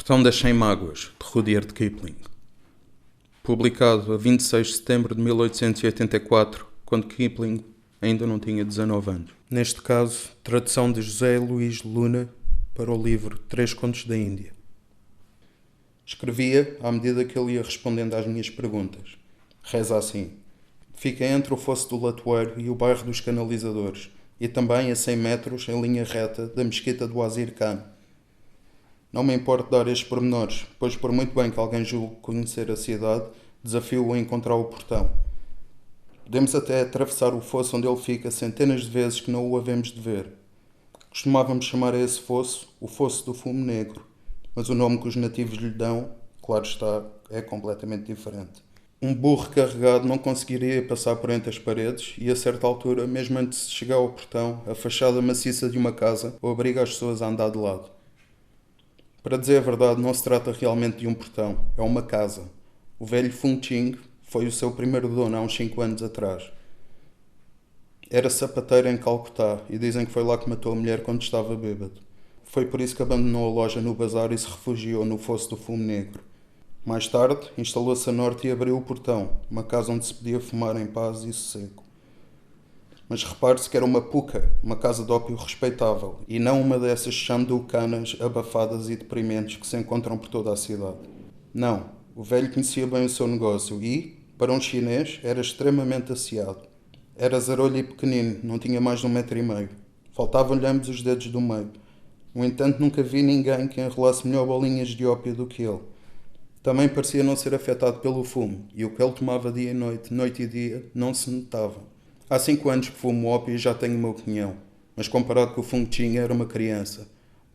Portão das 100 Mágoas, de Rudyard Kipling. Publicado a 26 de setembro de 1884, quando Kipling ainda não tinha 19 anos. Neste caso, tradução de José Luís Luna para o livro Três Contos da Índia. Escrevia à medida que ele ia respondendo às minhas perguntas. Reza assim: fica entre o fosso do Latoeiro e o bairro dos Canalizadores, e também a 100 metros em linha reta da mesquita do Wazir Khan. Não me importo dar estes pormenores, pois por muito bem que alguém julgue conhecer a cidade, desafio-o a encontrar o portão. Podemos até atravessar o fosso onde ele fica centenas de vezes que não o havemos de ver. Costumávamos chamar a esse fosso o Fosso do Fumo Negro, mas o nome que os nativos lhe dão, claro está, é completamente diferente. Um burro carregado não conseguiria passar por entre as paredes e, a certa altura, mesmo antes de chegar ao portão, a fachada maciça de uma casa obriga as pessoas a andar de lado. Para dizer a verdade, não se trata realmente de um portão, é uma casa. O velho Fung Ching foi o seu primeiro dono há uns 5 anos atrás. Era sapateiro em Calcutá e dizem que foi lá que matou a mulher quando estava bêbado. Foi por isso que abandonou a loja no bazar e se refugiou no Fosso do Fumo Negro. Mais tarde, instalou-se a norte e abriu o portão, uma casa onde se podia fumar em paz e sossego. Mas repare-se que era uma puca, uma casa de ópio respeitável, e não uma dessas chanducanas abafadas e deprimentes que se encontram por toda a cidade. Não, o velho conhecia bem o seu negócio e, para um chinês, era extremamente asseado. Era zarolho e pequenino, não tinha mais de 1,5 m. Faltavam-lhe ambos os dedos do meio. No entanto, nunca vi ninguém que enrolasse melhor bolinhas de ópio do que ele. Também parecia não ser afetado pelo fumo, e o que ele tomava dia e noite, noite e dia, não se notava. Há 5 anos que fumo ópio e já tenho o meu quinhão, mas comparado com o Fung Ching era uma criança.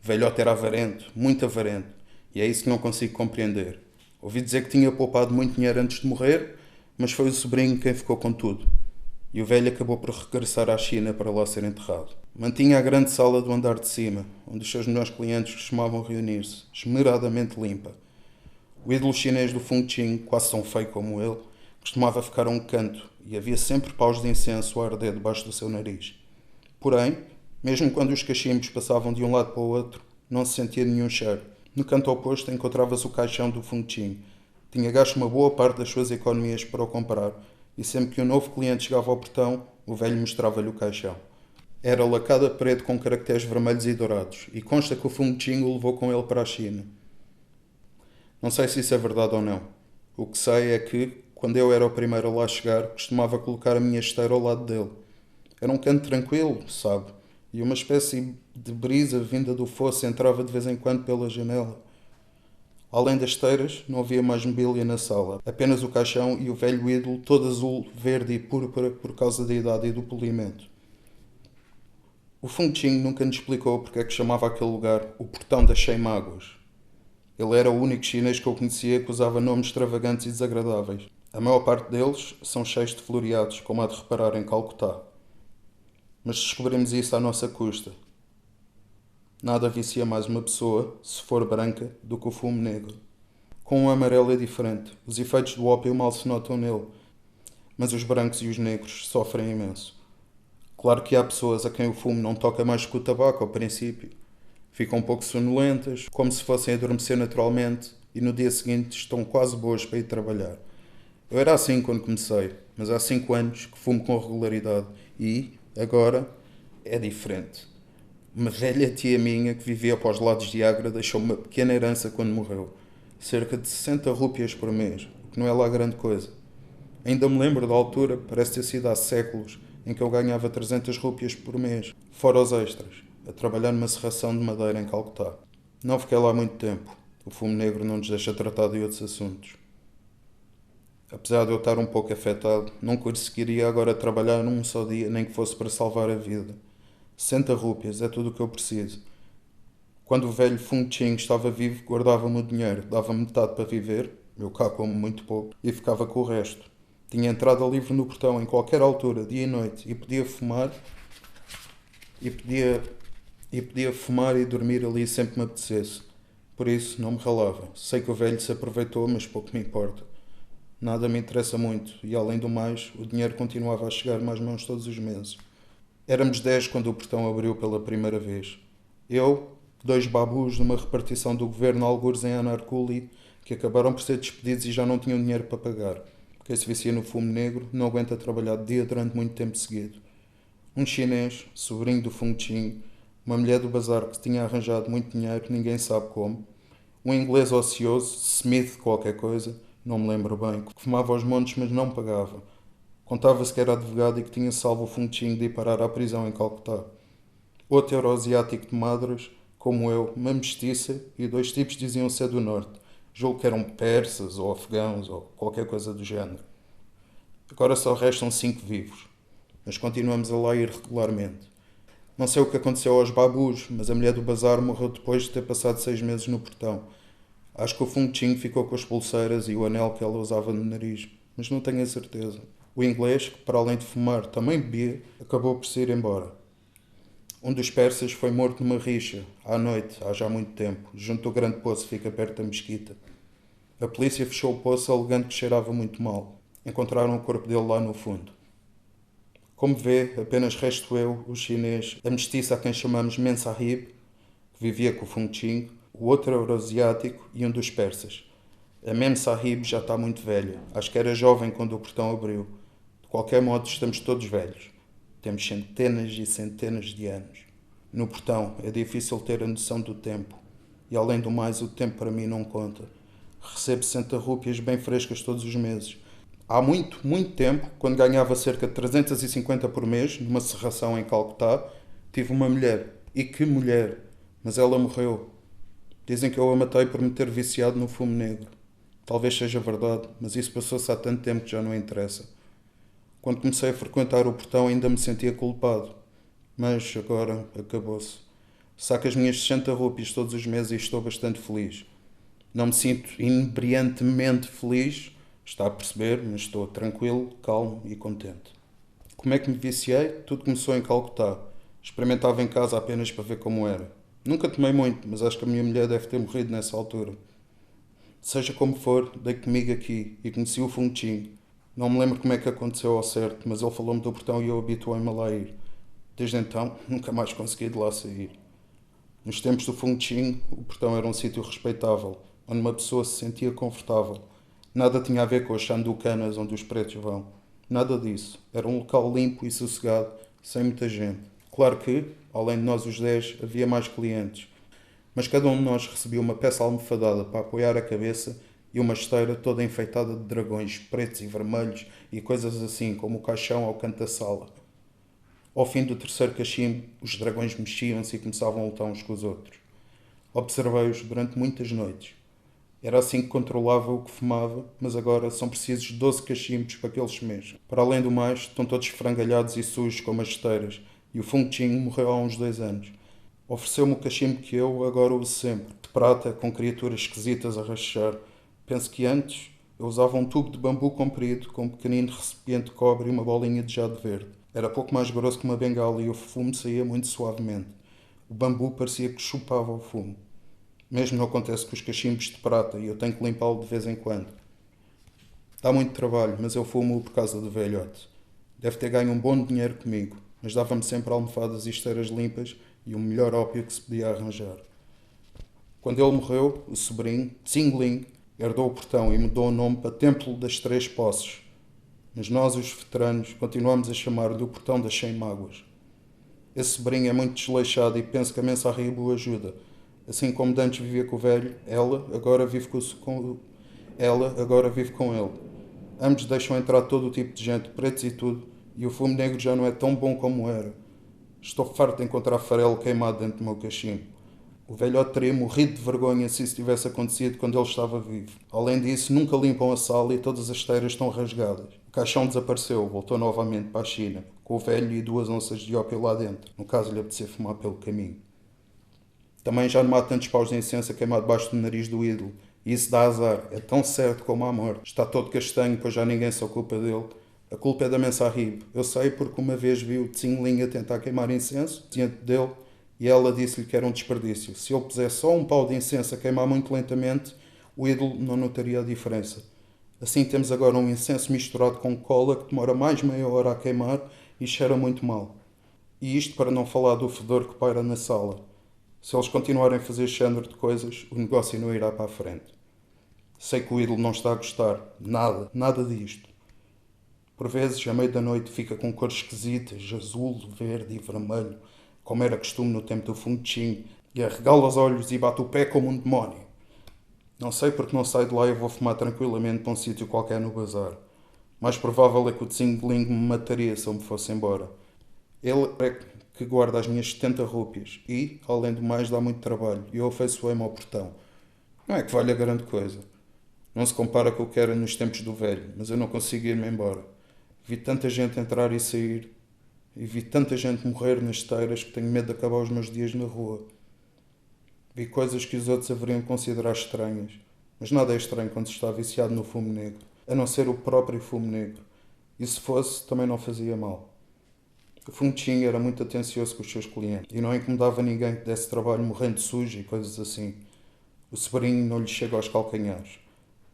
O velhote era avarento, muito avarento, e é isso que não consigo compreender. Ouvi dizer que tinha poupado muito dinheiro antes de morrer, mas foi o sobrinho quem ficou com tudo. E o velho acabou por regressar à China para lá ser enterrado. Mantinha a grande sala do andar de cima, onde os seus melhores clientes costumavam reunir-se, esmeradamente limpa. O ídolo chinês do Fung Ching, quase tão feio como ele, costumava ficar a um canto e havia sempre paus de incenso a arder debaixo do seu nariz. Porém, mesmo quando os cachimbos passavam de um lado para o outro, não se sentia nenhum cheiro. No canto oposto encontrava-se o caixão do Fung Ching. Tinha gasto uma boa parte das suas economias para o comprar, e sempre que um novo cliente chegava ao portão, o velho mostrava-lhe o caixão. Era lacado a parede com caracteres vermelhos e dourados, e consta que o Fung Ching o levou com ele para a China. Não sei se isso é verdade ou não. O que sei é que, quando eu era o primeiro a lá chegar, costumava colocar a minha esteira ao lado dele. Era um canto tranquilo, sabe? E uma espécie de brisa vinda do fosso entrava de vez em quando pela janela. Além das esteiras, não havia mais mobília na sala. Apenas o caixão e o velho ídolo, todo azul, verde e púrpura por causa da idade e do polimento. O Fung Ching nunca nos explicou porque é que chamava aquele lugar o Portão das 100 Mágoas. Ele era o único chinês que eu conhecia que usava nomes extravagantes e desagradáveis. A maior parte deles são cheios de floreados, como há de reparar em Calcutá. Mas descobrimos isso à nossa custa. Nada vicia mais uma pessoa, se for branca, do que o fumo negro. Com o amarelo é diferente. Os efeitos do ópio mal se notam nele. Mas os brancos e os negros sofrem imenso. Claro que há pessoas a quem o fumo não toca mais que o tabaco ao princípio. Ficam um pouco sonolentas, como se fossem adormecer naturalmente, e no dia seguinte estão quase boas para ir trabalhar. Eu era assim quando comecei, mas há 5 anos que fumo com regularidade e, agora, é diferente. Uma velha tia minha que vivia para os lados de Agra deixou-me uma pequena herança quando morreu. Cerca de 60 rúpias por mês, o que não é lá grande coisa. Ainda me lembro da altura, parece ter sido há séculos, em que eu ganhava 300 rúpias por mês, fora os extras, a trabalhar numa serração de madeira em Calcutá. Não fiquei lá muito tempo. O fumo negro não nos deixa tratar de outros assuntos. Apesar de eu estar um pouco afetado, não conseguiria agora trabalhar num só dia, nem que fosse para salvar a vida. 60 rúpias é tudo o que eu preciso. Quando o velho Fung Ching estava vivo, guardava-me o dinheiro, dava-me metade para viver, eu cá como muito pouco, e ficava com o resto. Tinha entrada livre no portão em qualquer altura, dia e noite, e podia fumar, e fumar e dormir ali sempre me apetecesse. Por isso, não me ralava. Sei que o velho se aproveitou, mas pouco me importa. Nada me interessa muito e, além do mais, o dinheiro continuava a chegar às mãos todos os meses. Éramos 10 quando o portão abriu pela primeira vez. Eu, 2 babus de uma repartição do governo algures em Anarculi que acabaram por ser despedidos e já não tinham dinheiro para pagar. Quem se vicia no fumo negro não aguenta trabalhar de dia durante muito tempo seguido. Um chinês, sobrinho do Fung Ching, uma mulher do bazar que tinha arranjado muito dinheiro, ninguém sabe como, um inglês ocioso, Smith qualquer coisa, não me lembro bem, que fumava aos montes mas não pagava. Contava-se que era advogado e que tinha salvo o Fung Ching de ir parar à prisão em Calcutá. Outro euroasiático de Madras, como eu, uma mestiça, e 2 tipos diziam ser do norte. Julgo que eram persas ou afegãos ou qualquer coisa do género. Agora só restam 5 vivos, mas continuamos a lá ir regularmente. Não sei o que aconteceu aos babus, mas a mulher do bazar morreu depois de ter passado 6 meses no portão. Acho que o Fung Ching ficou com as pulseiras e o anel que ela usava no nariz, mas não tenho a certeza. O inglês, que para além de fumar também bebia, acabou por se ir embora. Um dos persas foi morto numa rixa, à noite, há já muito tempo, junto ao grande poço que fica perto da mesquita. A polícia fechou o poço alegando que cheirava muito mal. Encontraram o corpo dele lá no fundo. Como vê, apenas resto eu, o chinês, a mestiça a quem chamamos Mensahib, que vivia com o Fung Ching, o outro euroasiático e um dos persas. A Mensahib já está muito velha. Acho que era jovem quando o portão abriu. De qualquer modo, estamos todos velhos. Temos centenas e centenas de anos. No portão é difícil ter a noção do tempo. E além do mais, o tempo para mim não conta. Recebo 60 rúpias bem frescas todos os meses. Há muito, muito tempo, quando ganhava cerca de 350 por mês, numa serração em Calcutá, tive uma mulher. E que mulher! Mas ela morreu. Dizem que eu a matei por me ter viciado no fumo negro. Talvez seja verdade, mas isso passou-se há tanto tempo que já não interessa. Quando comecei a frequentar o portão ainda me sentia culpado. Mas agora acabou-se. Saco as minhas 60 rúpias todos os meses e estou bastante feliz. Não me sinto inebriantemente feliz, está a perceber, mas estou tranquilo, calmo e contente. Como é que me viciei? Tudo começou em Calcutá. Experimentava em casa apenas para ver como era. Nunca tomei muito, mas acho que a minha mulher deve ter morrido nessa altura. Seja como for, dei comigo aqui e conheci o Fung Ching. Não me lembro como é que aconteceu ao certo, mas ele falou-me do portão e eu habituei-me a lá ir. Desde então, nunca mais consegui de lá sair. Nos tempos do Fung Ching, o portão era um sítio respeitável, onde uma pessoa se sentia confortável. Nada tinha a ver com as sanducanas onde os pretos vão. Nada disso. Era um local limpo e sossegado, sem muita gente. Claro que, além de nós os 10, havia mais clientes. Mas cada um de nós recebia uma peça almofadada para apoiar a cabeça e uma esteira toda enfeitada de dragões pretos e vermelhos e coisas assim, como o caixão ao canto da sala. Ao fim do terceiro cachimbo, os dragões mexiam-se e começavam a lutar uns com os outros. Observei-os durante muitas noites. Era assim que controlava o que fumava, mas agora são precisos 12 cachimbos para que eles se mexam. Para além do mais, estão todos esfrangalhados e sujos como as esteiras, e o Fung Ching morreu há uns 2 anos. Ofereceu-me o cachimbo que eu agora uso sempre, de prata, com criaturas esquisitas a rastejar. Penso que antes eu usava um tubo de bambu comprido com um pequenino recipiente de cobre e uma bolinha de jade verde. Era pouco mais grosso que uma bengala e o fumo saía muito suavemente. O bambu parecia que chupava o fumo. Mesmo não acontece com os cachimbos de prata e eu tenho que limpá-lo de vez em quando. Dá muito trabalho, mas eu fumo por causa do velhote. Deve ter ganho um bom dinheiro comigo, mas dava-me sempre almofadas e esteiras limpas e o melhor ópio que se podia arranjar. Quando ele morreu, o sobrinho, Tsingling, herdou o portão e mudou o nome para Templo das Três Posses. Mas nós, os veteranos, continuamos a chamar-lhe o Portão das 100 Mágoas. Esse sobrinho é muito desleixado e penso que a Mensahib o ajuda. Assim como antes vivia com o velho, ela agora vive com ele. Ambos deixam entrar todo o tipo de gente, pretos e tudo, e o fumo negro já não é tão bom como era. Estou farto de encontrar farelo queimado dentro do meu cachimbo. O velhote teria morrido de vergonha se isso tivesse acontecido quando ele estava vivo. Além disso, nunca limpam a sala e todas as esteiras estão rasgadas. O caixão desapareceu, voltou novamente para a China, com o velho e 2 onças de ópio lá dentro, no caso lhe apetecer fumar pelo caminho. Também já não há tantos paus de incenso a queimar debaixo do nariz do ídolo, e isso dá azar, é tão certo como a morte. Está todo castanho, pois já ninguém se ocupa dele. A culpa é da Mensahib. Eu sei porque uma vez vi o Tsingling a tentar queimar incenso diante dele e ela disse-lhe que era um desperdício. Se ele pusesse só um pau de incenso a queimar muito lentamente, o ídolo não notaria a diferença. Assim temos agora um incenso misturado com cola que demora mais meia hora a queimar e cheira muito mal. E isto para não falar do fedor que paira na sala. Se eles continuarem a fazer este género de coisas, o negócio não irá para a frente. Sei que o ídolo não está a gostar. Nada, nada disto. Por vezes, à meia da noite, fica com cores esquisitas, azul, verde e vermelho, como era costume no tempo do Fung Ching, e arregala os olhos e bate o pé como um demónio. Não sei porque não saio de lá e vou fumar tranquilamente para um sítio qualquer no bazar. Mais provável é que o Tsingling me mataria se eu me fosse embora. Ele é que guarda as minhas 70 rúpias e, além do mais, dá muito trabalho e eu afeiçoei-me ao portão. Não é que valha grande coisa. Não se compara com o que era nos tempos do velho, mas eu não consigo ir-me embora. Vi tanta gente entrar e sair e vi tanta gente morrer nas esteiras que tenho medo de acabar os meus dias na rua. Vi coisas que os outros haveriam considerar estranhas, mas nada é estranho quando se está viciado no fumo negro, a não ser o próprio fumo negro. E se fosse, também não fazia mal. O Fung Ching era muito atencioso com os seus clientes e não incomodava ninguém que desse trabalho morrendo sujo e coisas assim. O sobrinho não lhe chega aos calcanhares.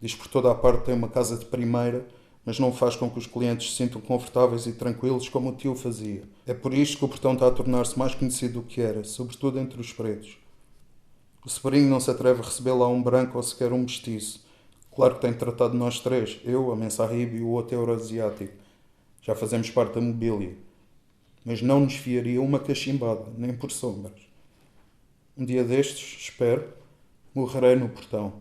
Diz por toda a parte que tem uma casa de primeira, mas não faz com que os clientes se sintam confortáveis e tranquilos como o tio fazia. É por isto que o portão está a tornar-se mais conhecido do que era, sobretudo entre os pretos. O sobrinho não se atreve a receber lá um branco ou sequer um mestiço. Claro que tem tratado de nós três, eu, a Mensahib e o outro euroasiático. Já fazemos parte da mobília. Mas não nos fiaria uma cachimbada, nem por sombras. Um dia destes, espero, morrerei no portão.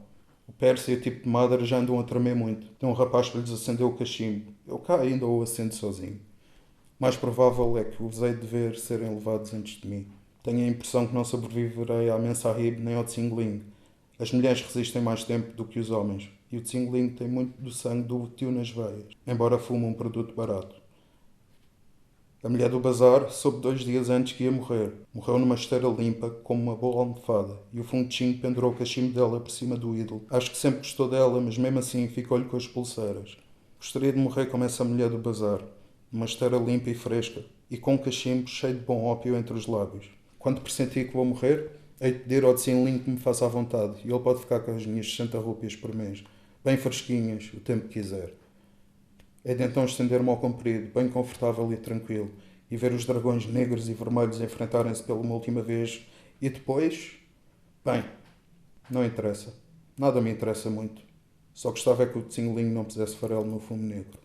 O Pérsia e o tipo de madre já andam a tremer muito. Tem um rapaz que lhes acendeu o cachimbo. Eu cá ainda o acendo sozinho. Mais provável é que os hei de ver serem levados antes de mim. Tenho a impressão que não sobreviverei à Mensahib nem ao Tsingling. As mulheres resistem mais tempo do que os homens, e o Tsingling tem muito do sangue do tio nas veias, embora fume um produto barato. A mulher do bazar soube 2 dias antes que ia morrer. Morreu numa esteira limpa, como uma boa almofada, e o Fung Ching pendurou o cachimbo dela por cima do ídolo. Acho que sempre gostou dela, mas mesmo assim ficou-lhe com as pulseiras. Gostaria de morrer como essa mulher do bazar, numa esteira limpa e fresca, e com um cachimbo cheio de bom ópio entre os lábios. Quando pressentir que vou morrer, hei de pedir ao Tsingling que me faça à vontade, e ele pode ficar com as minhas 60 rúpias por mês, bem fresquinhas, o tempo que quiser. É de então estender-me ao comprido, bem confortável e tranquilo, e ver os dragões negros e vermelhos enfrentarem-se pela uma última vez, e depois... Bem, não interessa. Nada me interessa muito. Só gostava é que o Tsingling não pusesse farelo no fumo negro.